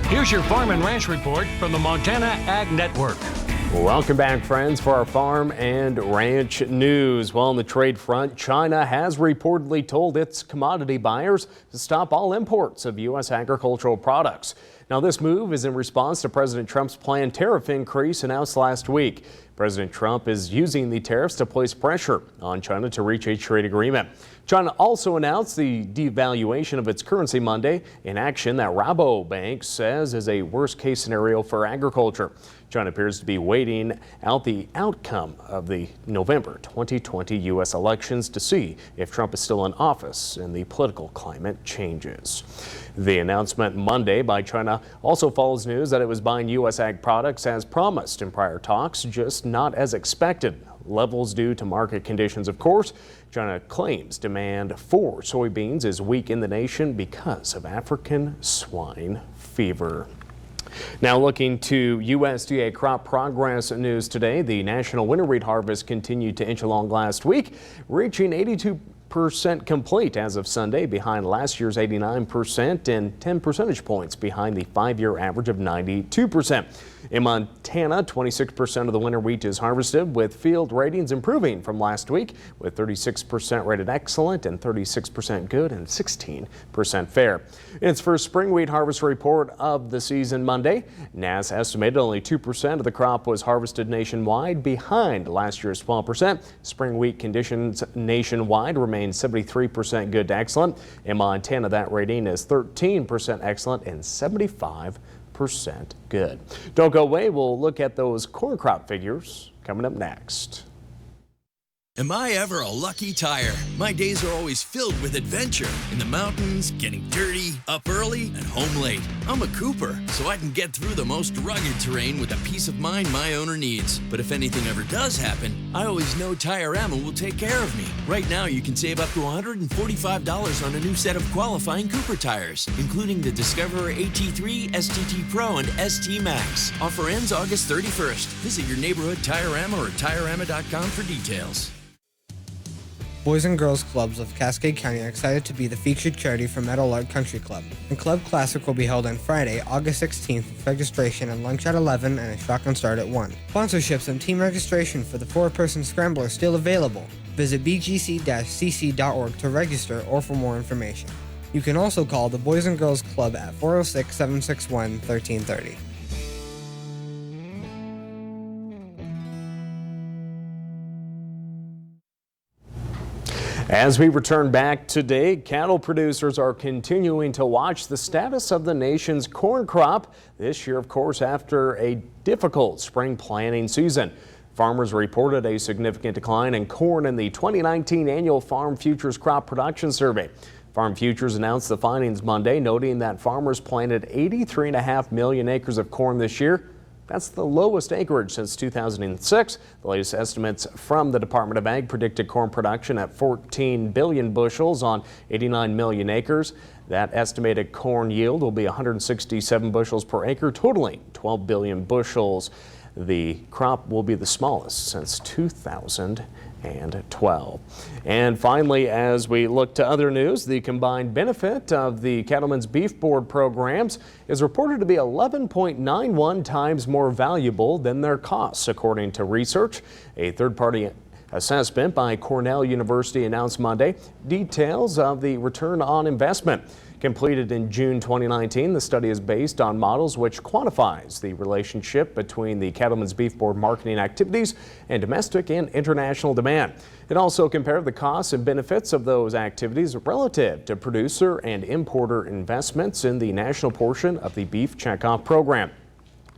Here's your Farm and Ranch report from the Montana Ag Network. Welcome back, friends, for our farm and ranch news. Well, on the trade front, China has reportedly told its commodity buyers to stop all imports of U.S. agricultural products. Now, this move is in response to President Trump's planned tariff increase announced last week. President Trump is using the tariffs to place pressure on China to reach a trade agreement. China also announced the devaluation of its currency Monday, in action that Rabobank says is a worst-case scenario for agriculture. China appears to be waiting out the outcome of the November 2020 U.S. elections to see if Trump is still in office and the political climate changes. The announcement Monday by China also follows news that it was buying U.S. ag products as promised in prior talks, just not as expected. Levels due to market conditions, of course. China claims demand for soybeans is weak in the nation because of African swine fever. Now looking to USDA crop progress news today, the national winter wheat harvest continued to inch along last week, reaching 82% complete as of Sunday, behind last year's 89% and 10 percentage points behind the 5-year average of 92%. In Montana, 26% of the winter wheat is harvested, with field ratings improving from last week, with 36% rated excellent and 36% good and 16% fair. In its first spring wheat harvest report of the season Monday, NASS estimated only 2% of the crop was harvested nationwide, behind last year's 12%. Spring wheat conditions nationwide remain 73% good to excellent. In Montana, that rating is 13% excellent and 75% good. Don't go away. We'll look at those corn crop figures coming up next. Am I ever a lucky tire? My days are always filled with adventure. In the mountains, getting dirty, up early, and home late. I'm a Cooper, so I can get through the most rugged terrain with the peace of mind my owner needs. But if anything ever does happen, I always know Tire-Rama will take care of me. Right now, you can save up to $145 on a new set of qualifying Cooper tires, including the Discoverer AT3, STT Pro, and ST Max. Offer ends August 31st. Visit your neighborhood Tire-Rama or TireRama.com for details. Boys and Girls Clubs of Cascade County are excited to be the featured charity for Meadowlark Country Club. The Club Classic will be held on Friday, August 16th, with registration and lunch at 11 and a shotgun start at 1. Sponsorships and team registration for the 4-person scramble are still available. Visit bgc-cc.org to register or for more information. You can also call the Boys and Girls Club at 406-761-1330. As we return back today, cattle producers are continuing to watch the status of the nation's corn crop this year, of course, after a difficult spring planting season. Farmers reported a significant decline in corn in the 2019 annual Farm Futures Crop Production Survey. Farm Futures announced the findings Monday, noting that farmers planted 83.5 million acres of corn this year. That's the lowest acreage since 2006. The latest estimates from the Department of Ag predicted corn production at 14 billion bushels on 89 million acres. That estimated corn yield will be 167 bushels per acre, totaling 12 billion bushels. The crop will be the smallest since 2012. And finally, as we look to other news, the combined benefit of the Cattlemen's Beef Board programs is reported to be 11.91 times more valuable than their costs, according to research. A third-party assessment by Cornell University announced Monday details of the return on investment. Completed in June 2019, the study is based on models which quantifies the relationship between the Cattlemen's Beef Board marketing activities and domestic and international demand. It also compared the costs and benefits of those activities relative to producer and importer investments in the national portion of the Beef Checkoff program.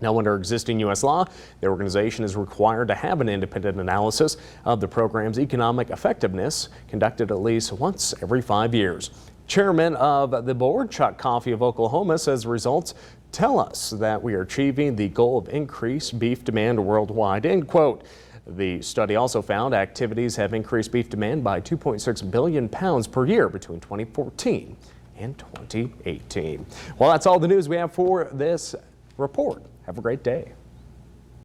Now, under existing U.S. law, the organization is required to have an independent analysis of the program's economic effectiveness conducted at least once every 5 years. Chairman of the board, Chuck Coffey of Oklahoma, says results tell us that we are achieving the goal of increased beef demand worldwide, end quote. The study also found activities have increased beef demand by 2.6 billion pounds per year between 2014 and 2018. Well, that's all the news we have for this report. Have a great day.